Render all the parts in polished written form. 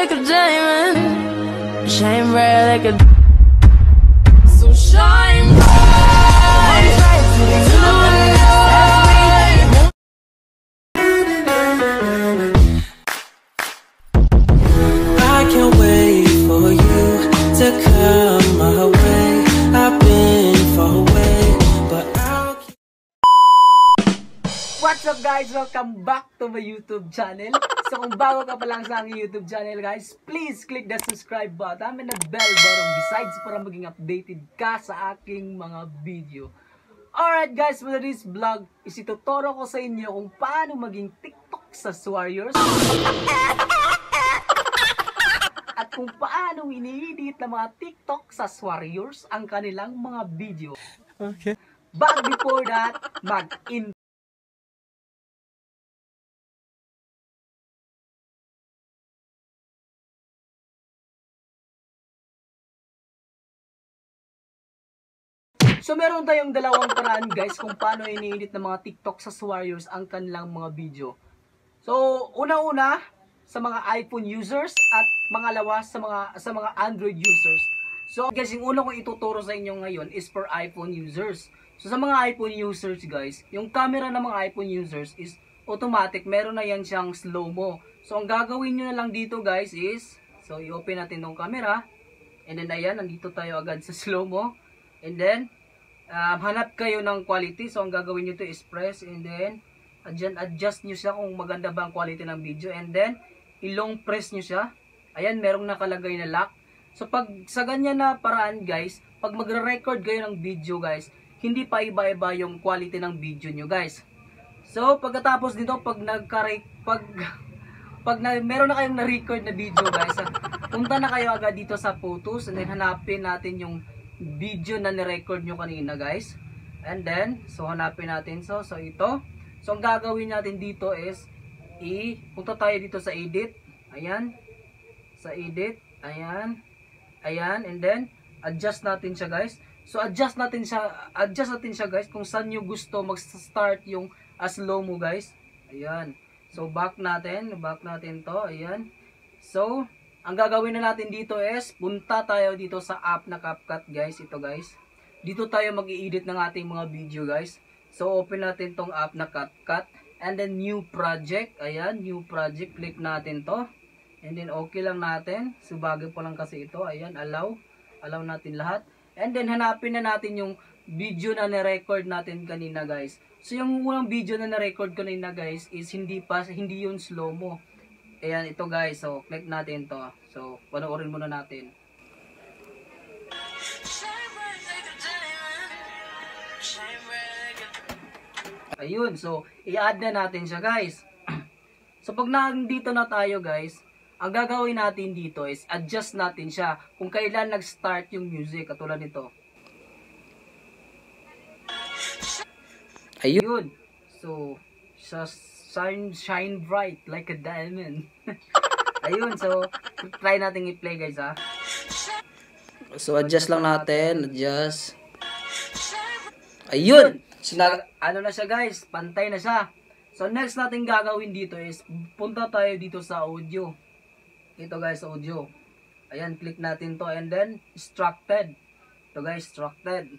like a diamond, shine bright like a. So shine bright tonight. I can't wait for you to come my way. I've been far away, but I'll keep. What's up guys? Welcome back to my YouTube channel. So kung bago ka pa lang sa aking YouTube channel guys, please click the subscribe button and the bell button besides para maging updated ka sa aking mga video. Alright guys, for this vlog is ituturo ko sa inyo kung paano maging TikTok sa warriors. At kung paano ini-edit ng mga TikTok sa warriors ang kanilang mga video. Okay. But before that, mag-in. So meron tayong dalawang paraan guys kung paano ini-edit ng mga TikTok sa warriors ang kanilang mga video. So una-una sa mga iPhone users at pangalawa sa mga Android users. So guys, yung una kong ituturo sa inyo ngayon is for iPhone users. So sa mga iPhone users guys, yung camera ng mga iPhone users is automatic, meron na yan siyang slow-mo. So ang gagawin nyo na lang dito guys is, so i-open natin tong camera. And then ayan, nandito tayo agad sa slow-mo. And then hanap kayo ng quality. So ang gagawin nyo to is press and then adjust nyo siya kung maganda ba ang quality ng video. And then ilong press nyo siya. Ayan, merong nakalagay na lock. So pag sa ganyan na paraan guys, pag magre-record kayo ng video guys, hindi pa iba-iba yung quality ng video nyo guys. So pagkatapos dito, meron na kayong na-record na video guys, punta na kayo agad dito sa photos and then hanapin natin yung video na ni-record nyo kanina guys. And then, so hanapin natin. So ito. So ang gagawin natin dito is punta tayo dito sa edit. Ayan. Sa edit. Ayan. Ayan. And then, adjust natin siya guys. So adjust natin siya guys kung saan nyo gusto mag-start yung slow-mo guys. Ayan. So back natin to. Ayan. So ang gagawin na natin dito is punta tayo dito sa app na CapCut guys. Ito guys. Dito tayo mag-i-edit ng ating mga video guys. So open natin tong app na CapCut. And then new project. Ayan. New project. Click natin to. And then okay lang natin. So bagay po lang kasi ito. Ayan. Allow. Allow natin lahat. And then hanapin na natin yung video na na-record natin kanina guys. So yung unang video na na-record kanina guys is hindi yun slow-mo. Ayan, ito guys. So, click natin to. So, panoorin muna natin. Ayun. So, i-add na natin siya guys. So, pag nandito na tayo guys, ang gagawin natin dito is adjust natin siya kung kailan nag-start yung music. Katulad nito. Ayun. So, shine bright like a diamond. Ayun, so try natin i-play guys ha. So adjust lang natin, adjust. Ayun. So ano na siya guys, pantay na siya. So next natin gagawin dito is punta tayo dito sa audio. Ito guys, audio. Ayan, click natin to and then extracted. Ito guys, extracted.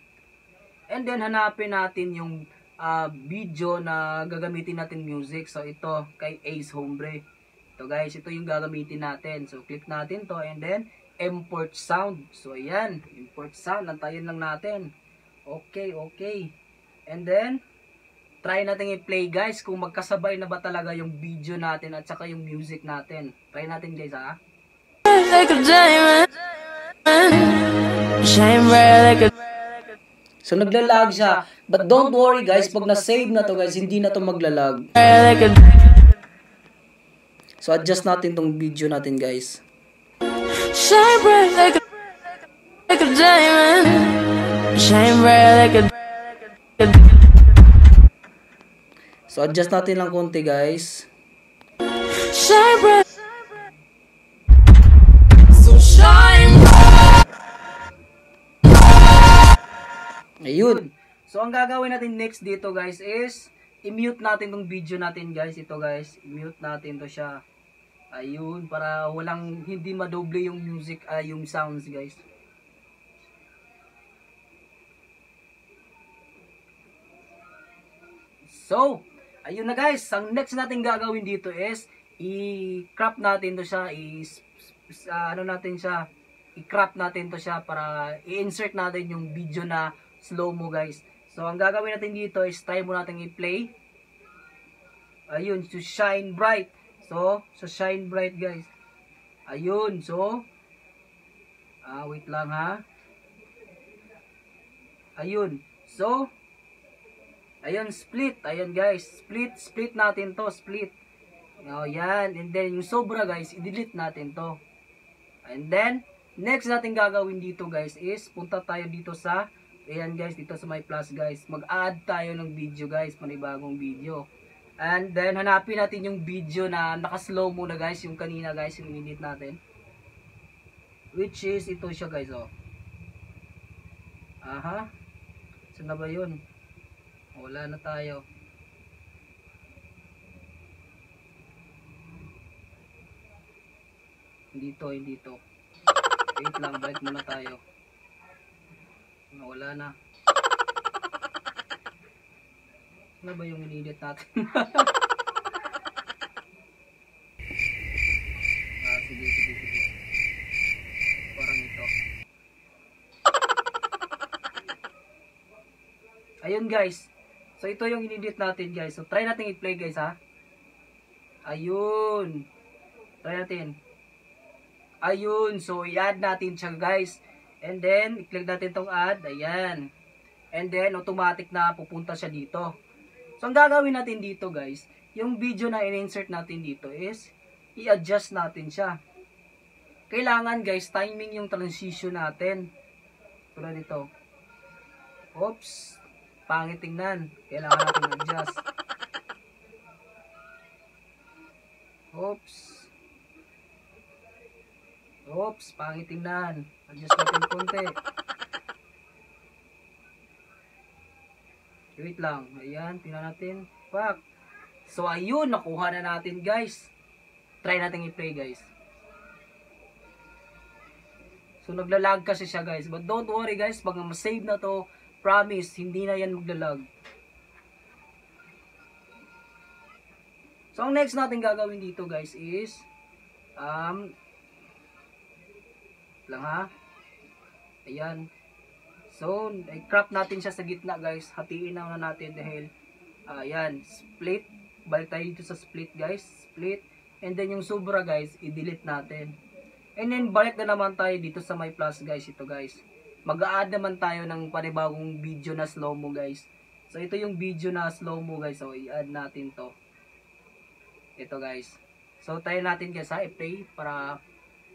And then hanapin natin yung video na gagamitin natin music. So ito kay Ace Hombre. Ito guys, ito yung gagamitin natin. So click natin to and then import sound. So ayan, import sound. Antayin lang natin. Okay. And then try natin i-play guys kung magkasabay na ba talaga yung video natin at saka yung music natin. Try natin guys ha. Like a diamond, shine bright like a. So naglalag siya. But don't worry guys, pag na-save na to guys, hindi na to maglalag. So adjust natin tong video natin guys. Shine bright like a diamond, shine bright like a. So adjust natin lang konti guys. Shine bright. So shine bright. Ayun. So ang gagawin natin next dito guys is i-mute natin tong video natin guys. Ito guys, i-mute natin to siya. Ayun, para walang hindi madoble yung music, yung sounds guys. So, ayun na guys, ang next natin gagawin dito is i-crop natin to siya, ano natin siya, i-crop natin to siya para i-insert natin yung video na slow mo guys. So, ang gagawin natin dito is try mo natin i-play. Ayun, to shine bright. So shine bright guys. Ayun, so wait lang ha. Ayun. So ayun, split. Ayun guys, split natin to, split. Oh, yan. And then yung sobra guys, i-delete natin to. And then next natin gagawin dito guys is punta tayo dito sa ayan guys, dito sa my plus guys. Mag-add tayo ng video guys, panibagong video. And then, hanapin natin yung video na naka-slow mo na guys, yung kanina guys, yung edit natin. Which is, ito siya guys, oh. Aha. Saan na ba yun? Wala na tayo. Hindi to. Wait lang, balik muna tayo. Wala na. Ano ba yung in-edit natin? Sige. Parang ito. Ayun guys. So ito yung in-edit natin guys. So try natin i-play guys ha. Ayun. Try natin. Ayun. So i-add natin siya guys. And then i-click natin tong add. Ayan. And then automatic na pupunta siya dito. So, ang gagawin natin dito guys, yung video na in-insert natin dito is, i-adjust natin siya. Kailangan guys, timing yung transition natin. Tulad dito. Oops. Pangit tingnan. Kailangan natin adjust. Oops. Oops. Pangit tingnan. Adjust natin konti. Wait lang. Ayan, tingnan natin. Pak. So, ayun. Nakuha na natin, guys. Try natin i-play, guys. So, naglalag kasi siya, guys. But don't worry, guys. Pag ma-save na to, promise, hindi na yan maglalag. So, ang next natin gagawin dito, guys, is lang ha. Ayan. So, i-crop natin siya sa gitna guys. Hatiin na natin dahil ayan, split. Balik tayo dito sa split guys. Split. And then yung sobra guys, i-delete natin. And then balik na naman tayo dito sa my plus guys. Ito guys. Mag-a-add naman tayo ng panibagong video na slow mo guys. So, ito yung video na slow mo guys. So, i-add natin to. Ito guys. So, tayo natin guys ha. I-play para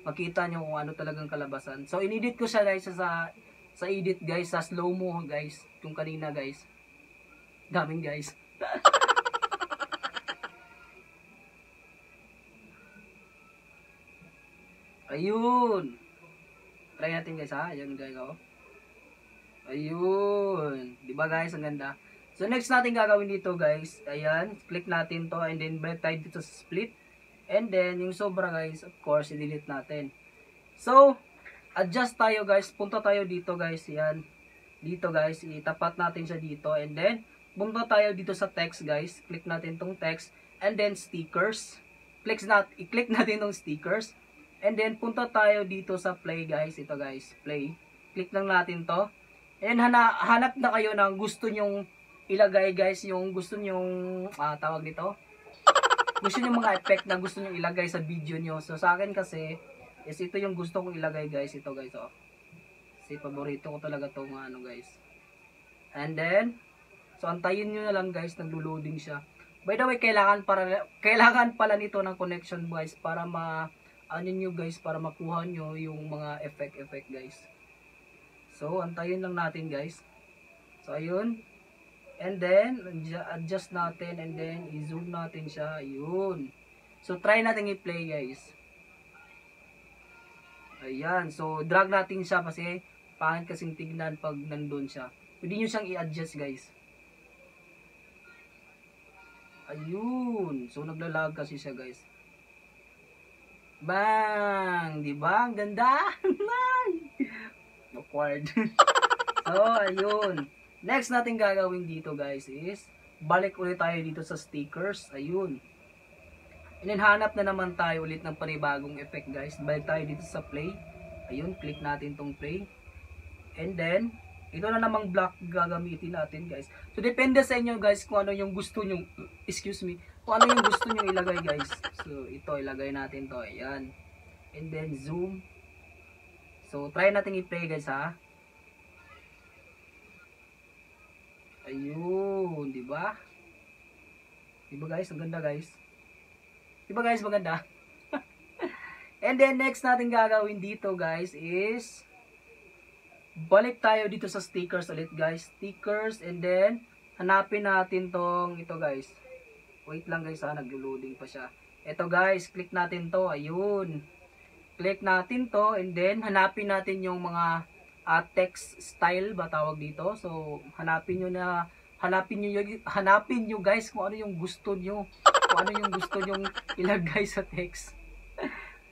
makita nyo kung ano talagang kalabasan. So, in-edit ko siya guys sa edit guys, sa slow mo guys, yung kanina guys. Daming guys. Ayun. Try natin guys ha. Ayun guys oh. Ayun. Diba guys, ang ganda. So next natin gagawin dito guys, ayan, click natin to and then balik tayo dito sa split. And then yung sobra guys, of course, i-delete natin. So, adjust tayo guys, punta tayo dito guys, yan. Dito guys, itapat natin siya dito and then punta tayo dito sa text guys. Click natin tong text and then stickers. I-click natin tong stickers and then punta tayo dito sa play guys. Ito guys, play. Click lang natin to. And hanap na kayo ng gusto nyong ilagay guys, yung gusto nyong tawag dito. Gusto nyong mga effect na gusto nyong ilagay sa video nyo. So sa akin kasi is ito yung gusto kong ilagay guys. Ito guys oh. Kasi paborito ko talaga itong ano guys. And then, so antayin nyo na lang guys, naglo-loading siya. By the way, kailangan pala nito ng connection guys para ano nyo guys, para makuha nyo yung mga effect guys. So, antayin lang natin guys. So, ayun. And then, adjust natin and then i-zoom natin siya. Ayun. So, try natin i-play guys. Ayan. So, drag natin siya kasi pangit kasing tignan pag nandun siya. Pwede nyo siyang i-adjust guys. Ayun. So, naglalag kasi siya guys. Bang! Di ba? Ang ganda! Awkward. So, ayun. Next natin gagawin dito guys is, balik ulit tayo dito sa stickers. Ayun. Hanap na naman tayo ulit ng panibagong effect guys. Balik tayo dito sa play. Ayun, click natin tong play. And then, ito na namang block gagamitin natin guys. So, depende sa inyo guys kung ano yung gusto nyo, kung ano yung gusto nyo ilagay guys. So, ito, ilagay natin to. Ayan. And then, zoom. So, try natin i-play guys ha. Ayun, di ba? Di ba guys? Ang ganda guys. Di ba guys? Maganda. And then next natin gagawin dito guys is balik tayo dito sa stickers ulit guys. Stickers and then hanapin natin tong ito guys. Wait lang guys ha, naglo-loading pa siya. Ito guys, click natin to. Ayun. Click natin to and then hanapin natin yung mga text style ba tawag dito. So hanapin nyo guys kung ano yung gusto nyo. Kung ano yung gusto nyo ilagay sa text.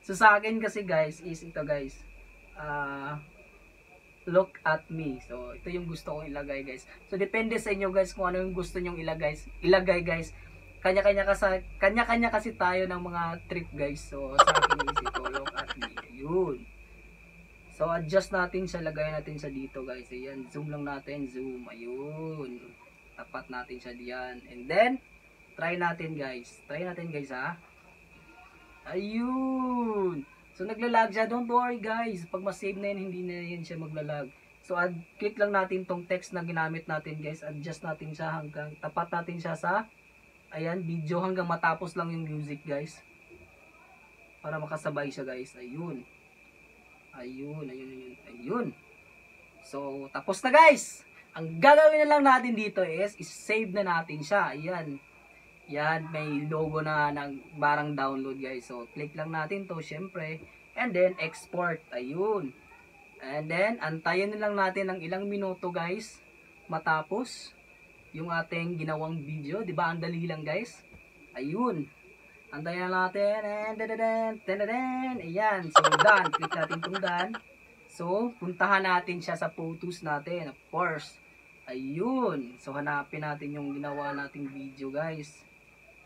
So sa akin kasi guys is ito guys. Look at me. So ito yung gusto kong ilagay guys. So depende sa inyo guys kung ano yung gusto nyong ilagay guys. Kanya-kanya kasi tayo ng mga trip guys. So sa akin is ito, look at me. Ayun. So adjust natin siya, lagay natin siya dito guys. Ayan, zoom lang natin, zoom. Ayun. Tapat natin siya diyan. And then try natin guys. Try natin guys ha. Ayun. So naglalag siya. Don't worry guys. Pag ma-save na yun, hindi na yan siya maglalag. So click lang natin tong text na ginamit natin guys. Adjust natin siya hanggang tapat natin siya sa ayan, video hanggang matapos lang yung music guys. Para makasabay siya guys. Ayun. Ayun. So tapos na guys. Ang gagawin na lang natin dito is save na natin siya. Ayan. Yan, may logo na ng barang download guys. So, click lang natin to syempre. And then, export. Ayun. And then, antayin na lang natin ng ilang minuto guys. Matapos yung ating ginawang video. Diba? Ang dali lang guys. Ayun. Antayin na natin. Ayan. So, done. Click natin itong done. So, puntahan natin siya sa photos natin. Of course. Ayun. So, hanapin natin yung ginawa nating video guys.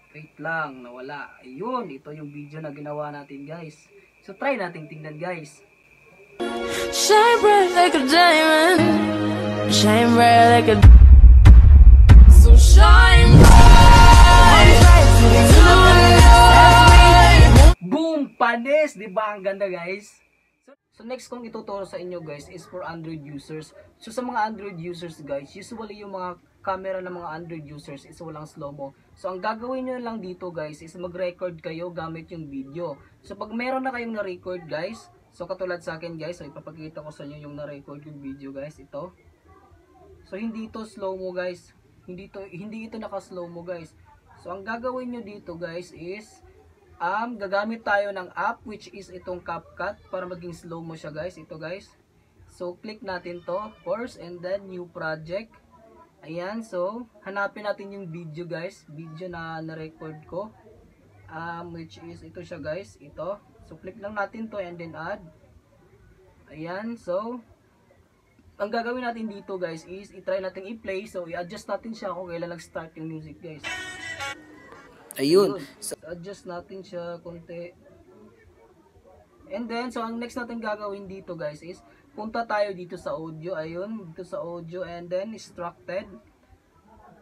Wait lang, nawala. Ayun, ito yung video na ginawa natin guys. So try natin tingnan guys. Shine bright like a diamond. Shine bright like a. So shine bright tonight. Boom! Panis! Diba ang ganda guys? So next kong ituturo sa inyo guys is for Android users. So sa mga Android users guys, usually yung mga camera ng mga Android users is walang slow-mo. So ang gagawin nyo lang dito guys is mag-record kayo gamit yung video. So pag meron na kayong na-record guys, so katulad sa akin guys, so ipapakita ko sa inyo yung na-record yung video guys, ito. So hindi ito slow-mo guys. Hindi ito naka-slow-mo guys. So ang gagawin nyo dito guys is gagamit tayo ng app which is itong CapCut para maging slow-mo siya guys. Ito guys. So click natin to of course and then new project. Ayan, so hanapin natin yung video guys, video na na-record ko, which is ito siya guys, ito. So click lang natin to and then add. Ayan, so ang gagawin natin dito guys is i-try natin i-play. So i-adjust natin siya kung kailan nag-start yung music guys. Ayun, so adjust natin siya konti. And then, so ang next natin gagawin dito guys is punta tayo dito sa audio. Ayun, dito sa audio and then extracted.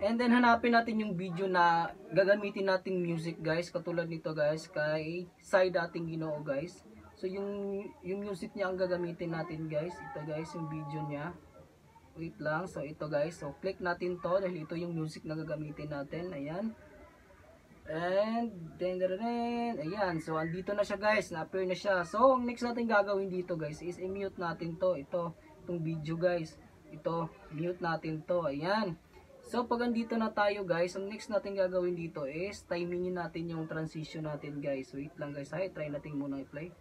And then hanapin natin yung video na gagamitin nating music guys. Katulad nito guys, kay side ating ginoo guys. So yung music niya ang gagamitin natin guys. Ito guys, yung video niya. Wait lang, so ito guys. So click natin to dahil ito yung music na gagamitin natin. Ayan. And then ayan, so andito na siya guys, na-appear na siya. So ang next natin gagawin dito guys is i-mute natin to, itong video guys. Ito, mute natin to. Ayan. So pag andito na tayo guys, ang next natin gagawin dito is timingin natin yung transition natin guys. Wait lang guys, try natin muna i-play.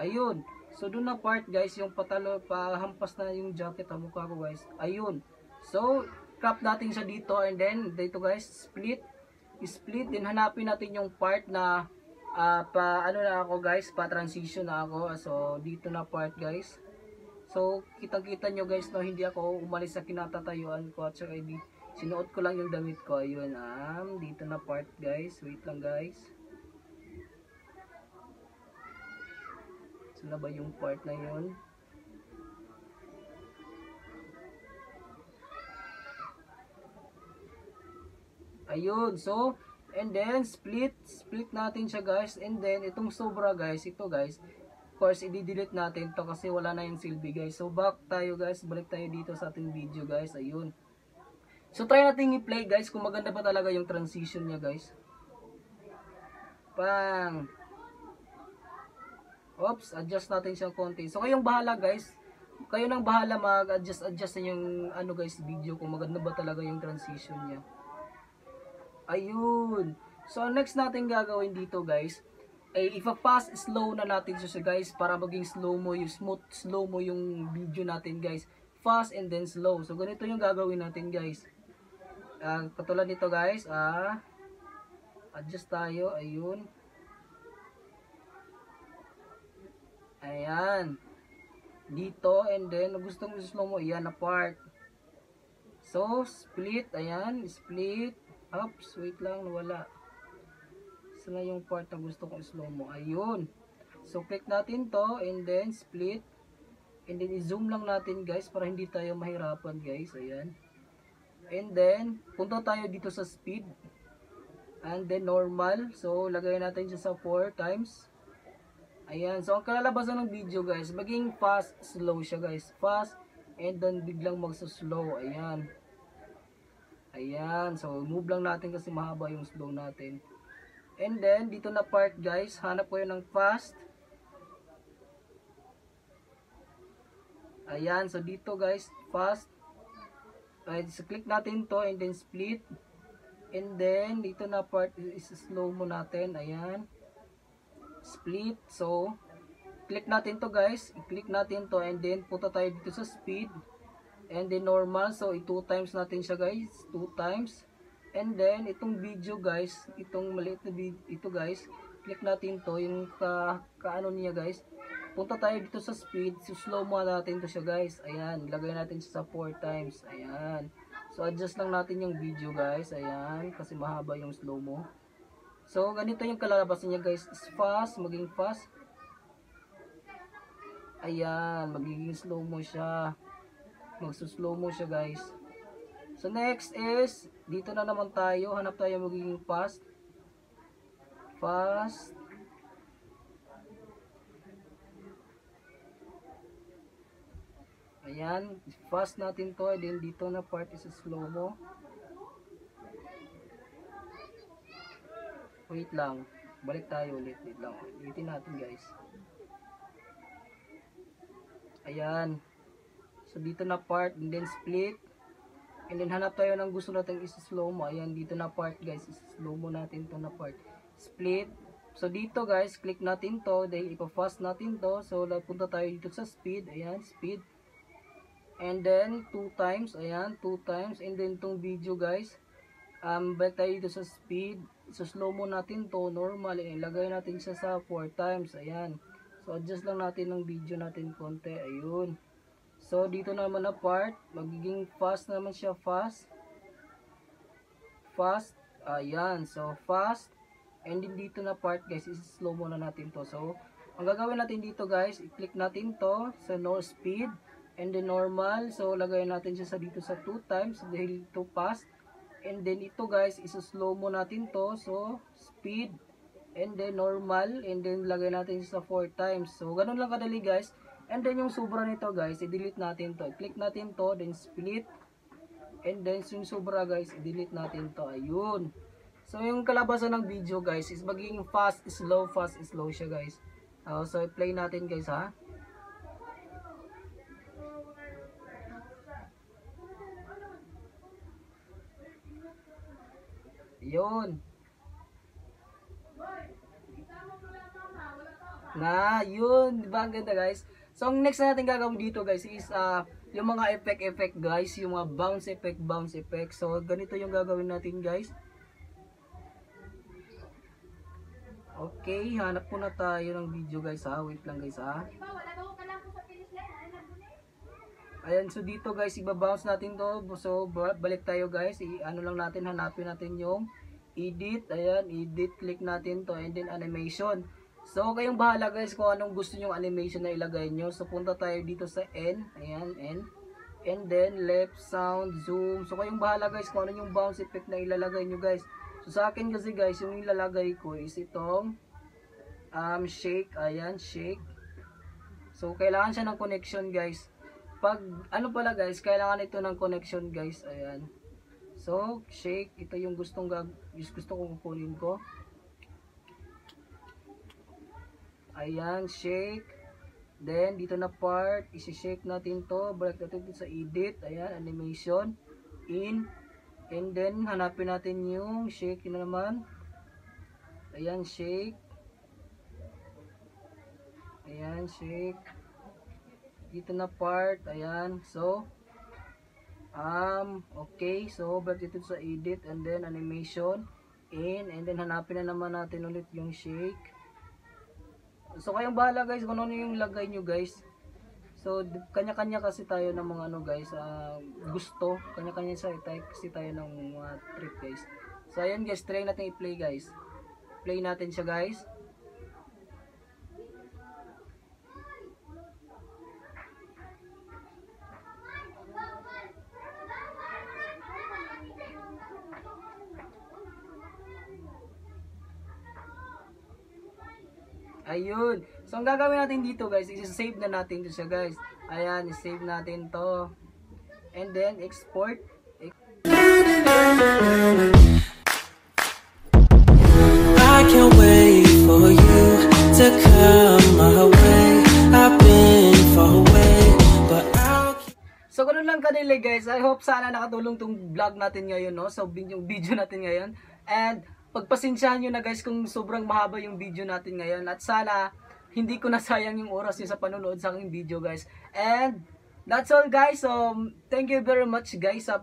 Ayun. So doon na part guys, yung pahampas na yung jacket ang mukha ko guys. Ayun. So crop natin siya dito, and then dito guys, split, din hanapin natin yung part na ano na ako guys, pa transition na ako. So dito na part guys. So kitang-kita nyo guys, no, hindi ako umalis sa kinatatayuan ko, at saka sinuot ko lang yung damit ko. Ayun, dito na part guys. Wait lang guys. Saan na ba yung part na yun? Ayun, so, and then split natin siya guys, and then itong sobra guys, ito guys, of course, i-delete natin to kasi wala na yung silbi guys. So, back tayo guys, balik tayo dito sa ating video guys, ayun. So, try natin i-play guys, kung maganda pa talaga yung transition niya guys. Pang! Oops, adjust natin siyang konti. So, kayong bahala guys, kayo nang bahala mag-adjust yung ano guys, video, kung maganda ba talaga yung transition niya. Ayun. So, next natin gagawin dito guys, ay ipa-fast slow na natin siya guys, para maging slow mo yung video natin guys. Fast and then slow. So, ganito yung gagawin natin guys. Katulad nito guys, adjust tayo, ayun. Ayan. Dito, and then, gustong slow mo, ayan na part. So, split, ayan, split. Oops, wait lang, nawala. Saan na yung part na gusto kong slow mo? Ayun. So, click natin to, and then, split. And then, i-zoom lang natin, guys, para hindi tayo mahirapan, guys. Ayan. And then, punta tayo dito sa speed. And then, normal. So, lagay natin siya sa 4 times. Ayan. So, ang kalalabasan ng video, guys, maging fast, slow siya, guys. Fast, and then, biglang magsa-slow. Ayan. Ayan. So, move lang natin kasi mahaba yung slow natin. And then, dito na part, guys. Hanap ko yun ng fast. Ayan. So, dito, guys, fast. So, click natin to, and then, split. And then, dito na part, is slow mo natin. Ayan. Split. So, click natin to guys, i-click natin to, and then punta tayo dito sa speed, and then normal. So, 2 times natin siya guys, 2 times. And then itong video guys, itong maliit na video, ito guys, click natin to, yung kaano niya guys, punta tayo dito sa speed. So, slow mo natin to siya guys. Ayan, ilagay natin siya sa 4 times. Ayan. So, adjust lang natin yung video guys. Ayan, kasi mahaba yung slow mo. So, ganito yung kalalabasan niya guys. Is fast, maging fast. Ayan, magiging slow mo siya. Magsuslow mo siya guys. So, next is, dito na naman tayo. Hanap tayo magiging fast. Fast. Ayan, fast natin to. And then, dito na part is slow mo. Wait lang. Balik tayo ulit. Wait lang. Ulitin natin guys. Ayan. So dito na part, and then split. And then hanap tayo ng gusto natin is-slow mo. Ayan, dito na part guys. Is-slow mo natin to na part. Split. So dito guys, click natin to. Then ipa-fast natin to. So punta tayo dito sa speed. Ayan, speed. And then 2 times. Ayan, 2 times. And then tong video guys, balik tayo dito sa speed. So, slow mo natin to, normal. Ilagay natin siya sa 4 times. Ayan. So, adjust lang natin ng video natin konti. Ayun. So, dito naman na part. Magiging fast naman siya. Fast. Fast. Ayan. So, fast. And then dito na part guys, is-slow mo na natin to. So, ang gagawin natin dito guys, i-click natin to sa no speed. And then normal. So, lagay natin siya sa dito sa 2 times. Dahil ito fast. And then ito guys, isa-slow mo natin to. So, speed. And then normal. And then lagay natin sa 4 times. So, ganun lang kadali guys. And then yung sobra nito guys, i-delete natin to. I-click natin to, then split. And then yung sobra guys, i-delete natin to. Ayun. So, yung kalabasan ng video guys, is magiging fast, slow siya guys. So, play natin guys ha. Yun. Na, yun. Diba ang ganda guys? So ang next na natin gagawin dito guys is yung mga effect guys, yung mga bounce effect. So ganito yung gagawin natin guys. Okay, hanap muna tayo ng video guys ha. Wait lang guys ha. Ayan, so dito guys, iba-bounce natin to. So balik tayo guys. Ano lang natin, hanapin natin yung edit. Ayan, edit, click natin to and then animation. So kayong bahala guys kung anong gusto nyong animation na ilagay nyo. So punta tayo dito sa N. Ayan, N. And then left, sound, zoom. So kayong bahala guys kung ano yung bounce effect na ilalagay nyo guys. So sa akin kasi guys, yung ilalagay ko is itong shake. Ayan, shake. So kailangan siya ng connection guys. Pag ano pala guys, kailangan ito ng connection guys. Ayan. So shake, ito yung gusto kong kunin ko. Ayan, shake. Then dito na part, isi-shake natin to. Balik natin dito sa edit. Ayan, animation. In. And then hanapin natin yung shake na naman. Ayan, shake. Ayan, shake. Dito na part. Ayan. So okay. So balik dito sa edit and then animation. In. And then hanapin na naman natin ulit yung shake. So kayong bahala guys kung ano yung lagay nyo guys. So kanya-kanya kasi tayo ng mga ano guys, gusto. Kanya-kanya kasi tayo ng mga trip guys. So ayan guys, try natin i-play guys. Play natin siya guys. Ayun. So, ang gagawin natin dito guys, i-save na natin to siya guys. Ayan, i-save natin to. And then, export. I can't wait for you to come my way. I've been far away, but I'll keep... So, ganun lang kanila guys. I hope sana nakatulong tong vlog natin ngayon, no? So, yung video natin ngayon. And, pagpasensyahan nyo na guys kung sobrang mahaba yung video natin ngayon. At sana, hindi ko nasayang yung oras nyo sa panonood sa aking video guys. And, that's all guys. So, thank you very much guys sa